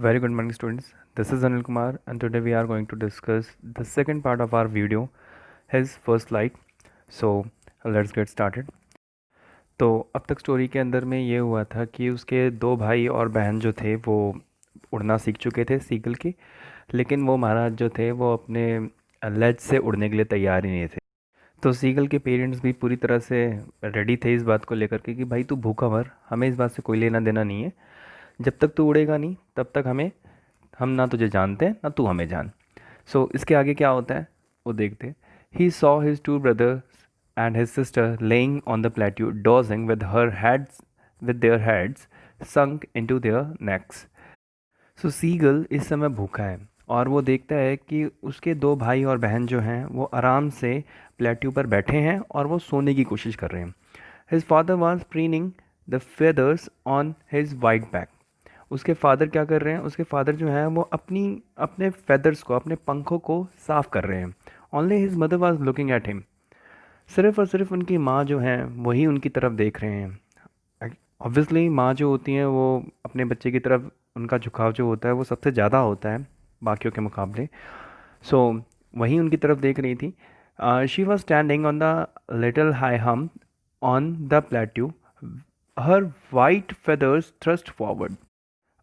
Very good morning, students. This is Anil Kumar, and today we are going to discuss the second part of our video, his first light. So let's get started. तो अब तक story के अंदर में ये हुआ था कि उसके दो भाई और बहन जो थे वो उड़ना सीख चुके थे सीगल की, लेकिन वो महाराज जो थे वो अपने लेज से उड़ने के लिए तैयार ही नहीं थे। तो सीगल के पेरेंट्स भी पूरी तरह से रेडी थे इस बात को लेकर के कि भाई तू भूखा मर, हमें इस बात से कोई लेना देना नहीं है। जब तक तू उड़ेगा नहीं तब तक हम ना तुझे जानते हैं ना तू हमें जान। सो इसके आगे क्या होता है वो देखते। He saw his two brothers and his sister lying on the plateau dodging with their heads sunk into their necks. So seagull इस समय भूखा है और वो देखता है कि उसके दो भाई और बहन जो हैं वो आराम से प्लेट्यू पर बैठे हैं और वो सोने की कोशिश कर रहे हैं। His father was preening the feathers on his white back. उसके फादर क्या कर रहे हैं, उसके फादर जो हैं वो अपने फेदर्स को, अपने पंखों को साफ कर रहे हैं। Only his mother was looking at him. सिर्फ और सिर्फ उनकी माँ जो हैं वही उनकी तरफ देख रहे हैं। ऑब्वियसली माँ जो होती हैं वो अपने बच्चे की तरफ उनका झुकाव जो होता है वो सबसे ज़्यादा होता है बाकियों के मुकाबले। सो वही उनकी तरफ देख रही थी। She was standing on the little high hump on the plateau, her white feathers thrust forward.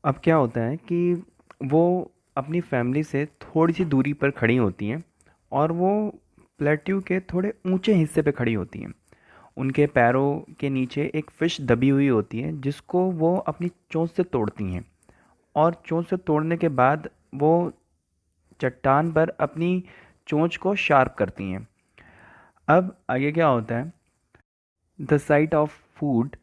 अब क्या होता है कि वो अपनी फैमिली से थोड़ी सी दूरी पर खड़ी होती हैं और वो प्लेट्यू के थोड़े ऊंचे हिस्से पे खड़ी होती हैं। उनके पैरों के नीचे एक फ़िश दबी हुई होती है जिसको वो अपनी चोंच से तोड़ती हैं और चोंच से तोड़ने के बाद वो चट्टान पर अपनी चोंच को शार्प करती हैं। अब आगे क्या होता है, the site of food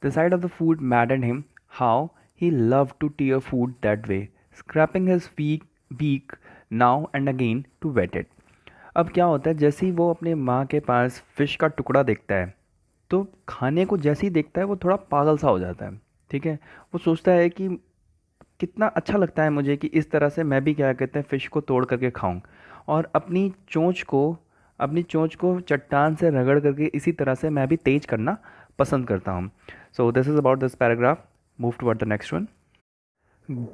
The sight of the food maddened him. How he loved to tear food that way, scraping his beak now and again to wet it. अब क्या होता है, जैसे ही वो अपने माँ के पास फ़िश का टुकड़ा देखता है तो खाने को जैसे ही देखता है वो थोड़ा पागल सा हो जाता है। ठीक है, वो सोचता है कि कितना अच्छा लगता है मुझे कि इस तरह से मैं भी क्या कहते हैं फ़िश को तोड़ करके खाऊं और अपनी चोंच को चट्टान से रगड़ करके इसी तरह से मैं भी तेज करना पसंद करता हूँ। So this is about this paragraph. Move toward the next one.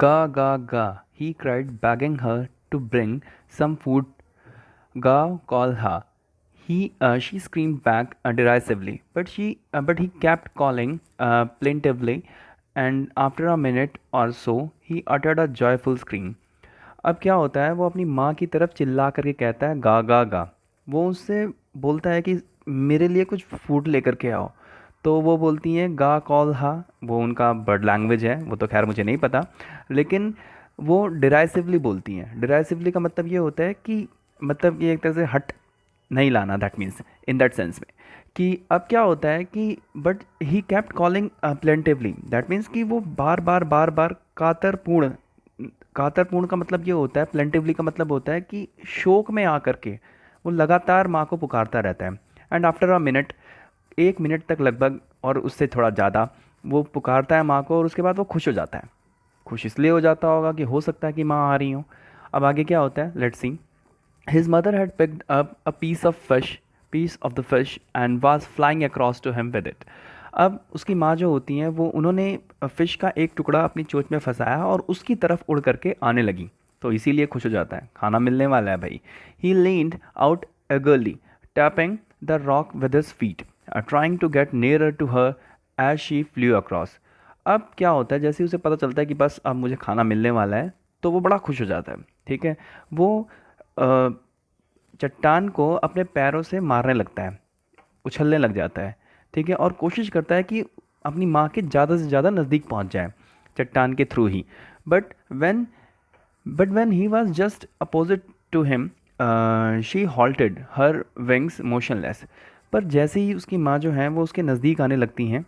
गा गा गा, he cried, begging her to bring some food. Ga call her. She screamed back derisively, but he kept calling plaintively, and after a minute or so, he uttered a joyful scream. अब क्या होता है, वो अपनी माँ की तरफ चिल्ला करके कहता है गा गा गा। वो उससे बोलता है कि मेरे लिए कुछ फूड लेकर के आओ। तो वो बोलती हैं गा कॉल हा। वो उनका बर्ड लैंग्वेज है, वो तो खैर मुझे नहीं पता, लेकिन वो डिराइसिवली बोलती हैं। डिराइसिवली का मतलब ये होता है कि मतलब ये एक तरह से हट नहीं लाना, that means in that sense में कि अब क्या होता है कि but he kept calling plaintively, that means कि वो बार बार कातरपूर्ण का मतलब ये होता है, प्लेंटिवली का मतलब होता है कि शोक में आकर के वो लगातार माँ को पुकारता रहता है। And after a minute, 1 minute तक लगभग और उससे थोड़ा ज़्यादा वो पुकारता है माँ को और उसके बाद वो खुश हो जाता है। खुश इसलिए हो जाता होगा कि हो सकता है कि माँ आ रही हो। अब आगे क्या होता है, let's see. His mother had picked up a piece of the fish and was flying across to him with it. अब उसकी माँ जो होती हैं वो उन्होंने फ़िश का एक टुकड़ा अपनी चोंच में फंसाया और उसकी तरफ उड़ करके आने लगी, तो इसीलिए खुश हो जाता है, खाना मिलने वाला है भाई। ही leaned out eagerly, tapping the rock with his feet, trying to get nearer to her as she flew across. अब क्या होता है, जैसे ही उसे पता चलता है कि बस अब मुझे खाना मिलने वाला है तो वो बड़ा खुश हो जाता है। ठीक है, वो अ, चट्टान को अपने पैरों से मारने लगता है, उछलने लग जाता है। ठीक है, और कोशिश करता है कि अपनी माँ के ज़्यादा से ज़्यादा नज़दीक पहुँच जाए चट्टान के थ्रू ही। But when but when he was just opposite to him, she halted her wings motionless. पर जैसे ही उसकी माँ जो है वो उसके नज़दीक आने लगती हैं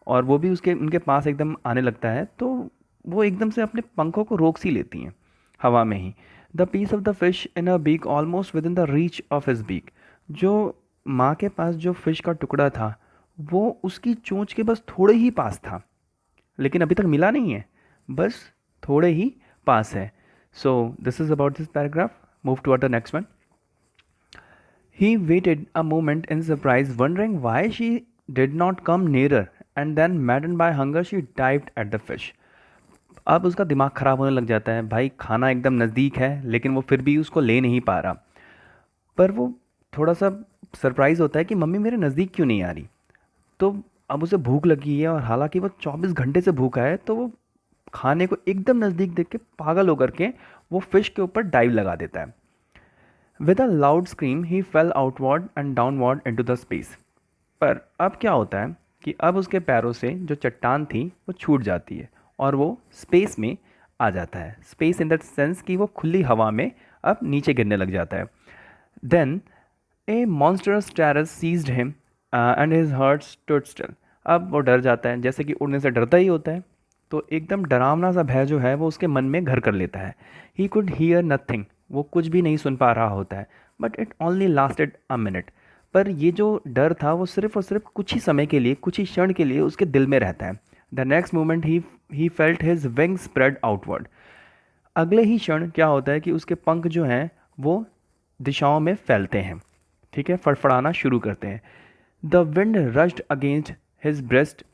और वो भी उनके पास एकदम आने लगता है तो वो एकदम से अपने पंखों को रोक सी लेती हैं हवा में ही। The piece of the fish in a beak almost within the reach of his beak. जो माँ के पास जो फिश का टुकड़ा था वो उसकी चोंच के बस थोड़े ही पास था, लेकिन अभी तक मिला नहीं है, बस थोड़े ही पास है। So this is about this paragraph. Move toward the next one. He waited a moment in surprise, wondering why she did not come nearer, and then, maddened by hunger, she dived at the fish. अब उसका दिमाग ख़राब होने लग जाता है, भाई खाना एकदम नज़दीक है लेकिन वो फिर भी उसको ले नहीं पा रहा। पर वो थोड़ा सा सरप्राइज़ होता है कि मम्मी मेरे नज़दीक क्यों नहीं आ रही। तो अब उसे भूख लगी है और हालांकि वो 24 घंटे से भूखा है, तो वो खाने को एकदम नज़दीक देख के पागल होकर के वो फिश के ऊपर डाइव लगा देता है। With a loud scream he fail outward and downward into the space. पर अब क्या होता है कि अब उसके पैरों से जो चट्टान थी वो छूट जाती है और वो स्पेस में आ जाता है। स्पेस इन दैट सेंस कि वो खुली हवा में अब नीचे गिरने लग जाता है। Then A monstrous terror seized him and his heart stood still। अब वो डर जाता है, जैसे कि उड़ने से डरता ही होता है, तो एकदम डरावना सा भय जो है वो उसके मन में घर कर लेता है। ही कुड हियर नथिंग, वो कुछ भी नहीं सुन पा रहा होता है। But it only lasted a minute. पर ये जो डर था वो सिर्फ और सिर्फ कुछ ही समय के लिए, कुछ ही क्षण के लिए उसके दिल में रहता है। The next moment he felt his wing spread outward. अगले ही क्षण क्या होता है कि उसके पंख जो हैं वो दिशाओं में फैलते हैं, ठीक है, फड़फड़ाना शुरू करते हैं। The wind rushed against his breast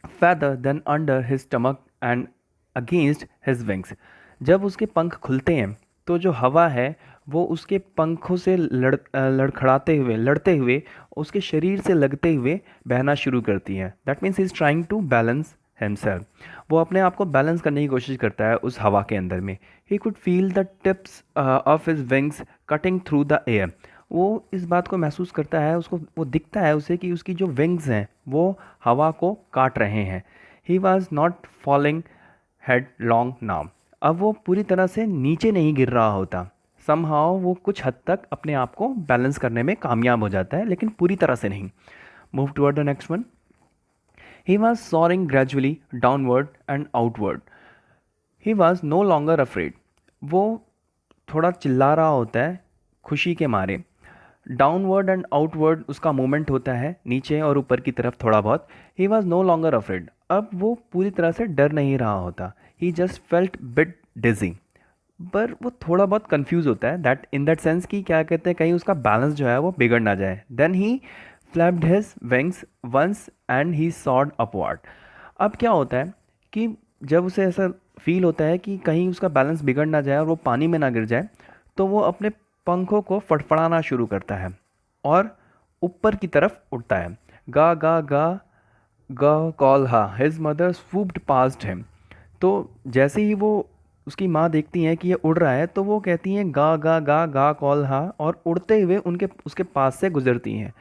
feather then under his stomach and against his wings. जब उसके पंख खुलते हैं तो जो हवा है वो उसके पंखों से लड़ते हुए उसके शरीर से लगते हुए बहना शुरू करती है। That means he is trying to balance himself. वो अपने आप को बैलेंस करने की कोशिश करता है उस हवा के अंदर में। He could feel the tips of his wings cutting through the air. वो इस बात को महसूस करता है, उसको वो दिखता है उसे कि उसकी जो विंग्स हैं वो हवा को काट रहे हैं। He was not falling head long now. अब वो पूरी तरह से नीचे नहीं गिर रहा होता। समहाउ वो कुछ हद तक अपने आप को बैलेंस करने में कामयाब हो जाता है, लेकिन पूरी तरह से नहीं। Move toward the next one. He was soaring gradually downward and outward. He was no longer afraid. वो थोड़ा चिल्ला रहा होता है खुशी के मारे। डाउनवर्ड एंड आउटवर्ड उसका मूवमेंट होता है, नीचे और ऊपर की तरफ थोड़ा बहुत। He was no longer afraid. अब वो पूरी तरह से डर नहीं रहा होता। He just felt bit dizzy. पर वो थोड़ा बहुत कंफ्यूज होता है, दैट इन दैट सेंस कि क्या कहते हैं, कहीं उसका बैलेंस जो है वो बिगड़ ना जाए। Then he flapped his wings once and he soared upward. अब क्या होता है कि जब उसे ऐसा फील होता है कि कहीं उसका बैलेंस बिगड़ ना जाए और वो पानी में ना गिर जाए, तो वो अपने पंखों को फड़फड़ाना शुरू करता है और ऊपर की तरफ उड़ता है। गा गा गा गा कॉल हा हिज मदर स्वूप्ड पास्ट हिम। तो जैसे ही वो उसकी माँ देखती हैं कि ये उड़ रहा है, तो वो कहती हैं गा गा गा गा कॉल हा, और उड़ते हुए उनके उसके पास से गुजरती हैं।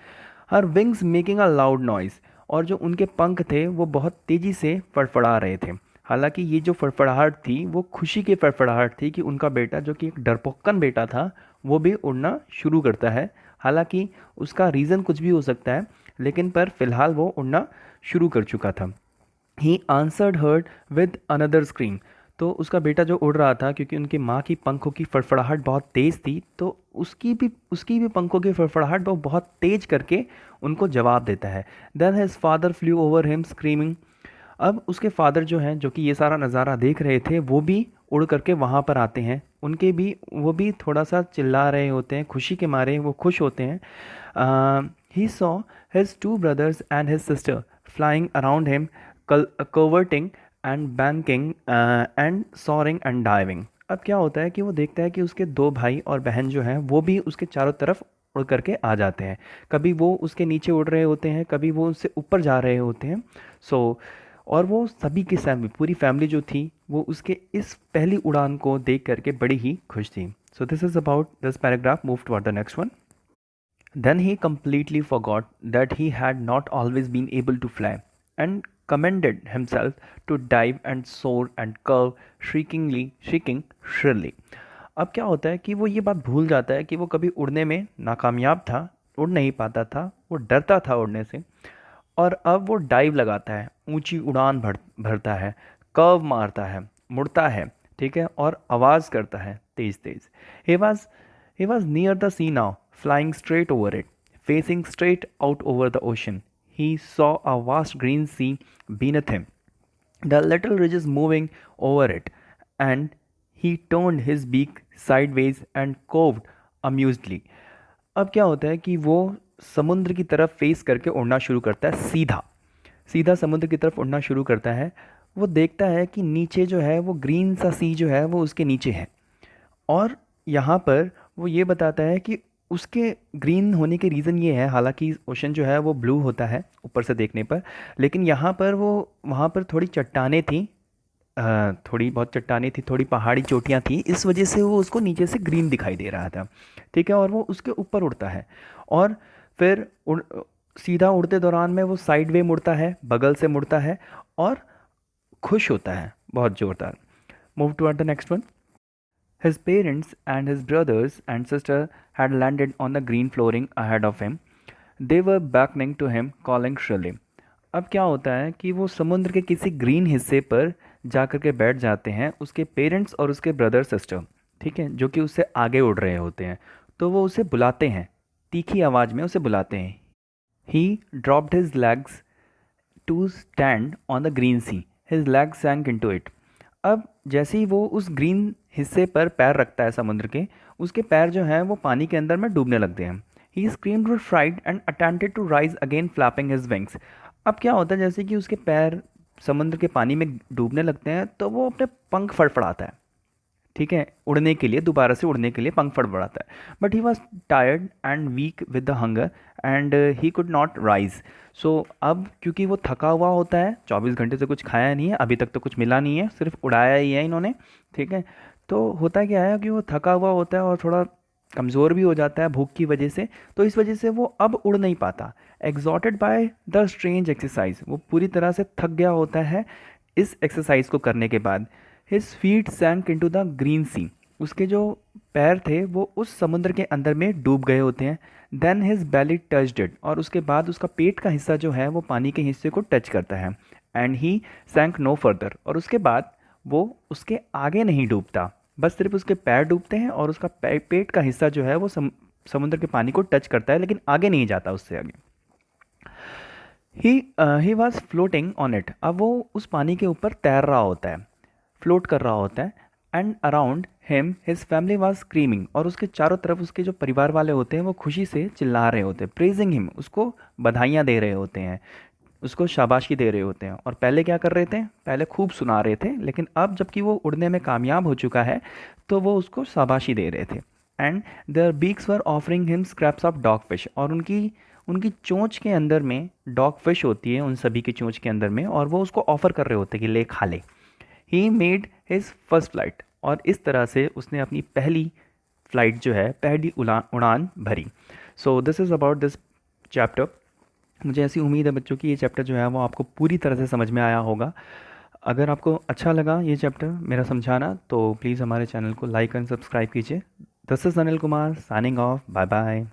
हर wings making a loud noise. और जो उनके पंख थे वो बहुत तेज़ी से फड़फड़ा रहे थे। हालांकि ये जो फड़फड़ाहट थी वो खुशी की फड़फड़ाहट थी कि उनका बेटा, जो कि एक डरपोकन बेटा था, वो भी उड़ना शुरू करता है। हालांकि उसका रीज़न कुछ भी हो सकता है, लेकिन पर फिलहाल वो उड़ना शुरू कर चुका था। He answered heard with another scream. तो उसका बेटा जो उड़ रहा था, क्योंकि उनकी माँ की पंखों की फड़फड़ाहट बहुत तेज़ थी, तो उसकी भी पंखों की फड़फड़ाहट वो बहुत तेज करके उनको जवाब देता है। Then his father flew over him screaming. अब उसके फादर जो हैं, जो कि ये सारा नज़ारा देख रहे थे, वो भी उड़ करके वहाँ पर आते हैं। उनके भी वो भी थोड़ा सा चिल्ला रहे होते हैं, खुशी के मारे वो खुश होते हैं। He saw his two brothers and his sister flying around him, curveting and banking and soaring and diving. अब क्या होता है कि वो देखता है कि उसके दो भाई और बहन जो हैं वो भी उसके चारों तरफ उड़ करके आ जाते हैं। कभी वो उसके नीचे उड़ रहे होते हैं, कभी वो उससे ऊपर जा रहे होते हैं। सो और वो सभी की पूरी फैमिली जो थी वो उसके इस पहली उड़ान को देख करके बड़ी ही खुश थी। So this is about this paragraph. Move toward the next one. Then he completely forgot that he had not always been able to fly, and commended himself to dive and soar and curve, shrieking shrilly. अब क्या होता है कि वो ये बात भूल जाता है कि वो कभी उड़ने में नाकामयाब था, उड़ नहीं पाता था, वो डरता था उड़ने से। और अब वो डाइव लगाता है, ऊंची उड़ान भरता है, कर्व मारता है, मुड़ता है, ठीक है, और आवाज़ करता है तेज तेज। He was he was near the sea now, flying straight over it, facing straight out over the ocean. He saw a vast green sea beneath him, the little ridges moving over it, and he turned his beak sideways and cawed amusedly. अब क्या होता है कि वो समुद्र की तरफ face करके उड़ना शुरू करता है, सीधा सीधा समुद्र की तरफ उड़ना शुरू करता है। वो देखता है कि नीचे जो है वो ग्रीन सा सी जो है वो उसके नीचे है। और यहाँ पर वो ये बताता है कि उसके ग्रीन होने के रीज़न ये है, हालांकि ओशन जो है वो ब्लू होता है ऊपर से देखने पर, लेकिन यहाँ पर वो वहाँ पर थोड़ी चट्टानें थी, थोड़ी बहुत चट्टानें थी, थोड़ी पहाड़ी चोटियाँ थी, इस वजह से वो उसको नीचे से ग्रीन दिखाई दे रहा था। ठीक है, और वो उसके ऊपर उड़ता है और फिर सीधा उड़ते दौरान में वो साइड वे मुड़ता है, बगल से मुड़ता है और खुश होता है बहुत ज़ोरदार। Move toward the next one. His parents and his brothers and sister had landed on the green flooring ahead of him. They were beckoning to him, calling shrilly. अब क्या होता है कि वो समुद्र के किसी ग्रीन हिस्से पर जाकर के बैठ जाते हैं, उसके पेरेंट्स और उसके ब्रदर सिस्टर, ठीक है, जो कि उससे आगे उड़ रहे होते हैं। तो वो उसे बुलाते हैं, तीखी आवाज़ में उसे बुलाते हैं। He dropped his legs to stand on the green sea. His legs sank into it. अब जैसे ही वो उस ग्रीन हिस्से पर पैर रखता है समुद्र के, उसके पैर जो हैं वो पानी के अंदर में डूबने लगते हैं। He screamed with fright and attempted to rise again flapping his wings. अब क्या होता है, जैसे कि उसके पैर समुद्र के पानी में डूबने लगते हैं तो वो अपने पंख फड़फड़ाता है, ठीक है, उड़ने के लिए, दोबारा से उड़ने के लिए पंख फड़फड़ाता है। But he was tired and weak with the hunger and he could not rise. So अब क्योंकि वो थका हुआ होता है, 24 घंटे से कुछ खाया नहीं है, अभी तक तो कुछ मिला नहीं है, सिर्फ उड़ाया ही है इन्होंने, ठीक है। तो होता क्या है कि वो थका हुआ होता है और थोड़ा कमज़ोर भी हो जाता है भूख की वजह से, तो इस वजह से वो अब उड़ नहीं पाता। Exalted by the strange exercise, वो पूरी तरह से थक गया होता है इस एक्सरसाइज को करने के बाद। His feet sank into the green sea, उसके जो पैर थे वो उस समुद्र के अंदर में डूब गए होते हैं। Then his belly touched it, और उसके बाद उसका पेट का हिस्सा जो है वो पानी के हिस्से को टच करता है। एंड ही सैंक नो फर्दर, और उसके बाद वो उसके आगे नहीं डूबता, बस सिर्फ उसके पैर डूबते हैं और उसका पेट का हिस्सा जो है वो समुद्र के पानी को टच करता है, लेकिन आगे नहीं जाता उससे आगे। He was floating on it, अब वो उस पानी के ऊपर तैर रहा होता है, फ्लोट कर रहा होता है। And around him his family was screaming, और उसके चारों तरफ उसके जो परिवार वाले होते हैं वो खुशी से चिल्ला रहे होते हैं, प्रेजिंग हिम, उसको बधाइयाँ दे रहे होते हैं, उसको शाबाशी दे रहे होते हैं। और पहले क्या कर रहे थे, पहले खूब सुना रहे थे, लेकिन अब जबकि वो उड़ने में कामयाब हो चुका है तो वो उसको शाबाशी दे रहे थे। And their beaks were offering him scraps of dog fish, और उनकी उनकी चोंच के अंदर में डॉग फिश होती है, उन सभी की चोंच के अंदर में, और वो उसको ऑफ़र कर रहे होते हैं कि ले खा ले। He made his first flight, और इस तरह से उसने अपनी पहली फ्लाइट जो है, पहली उड़ान भरी। So this is about this chapter. मुझे ऐसी उम्मीद है बच्चों कि ये चैप्टर जो है वो आपको पूरी तरह से समझ में आया होगा। अगर आपको अच्छा लगा ये चैप्टर मेरा समझाना तो प्लीज़ हमारे चैनल को लाइक एंड सब्सक्राइब कीजिए। This is Anil Kumar signing off, bye bye.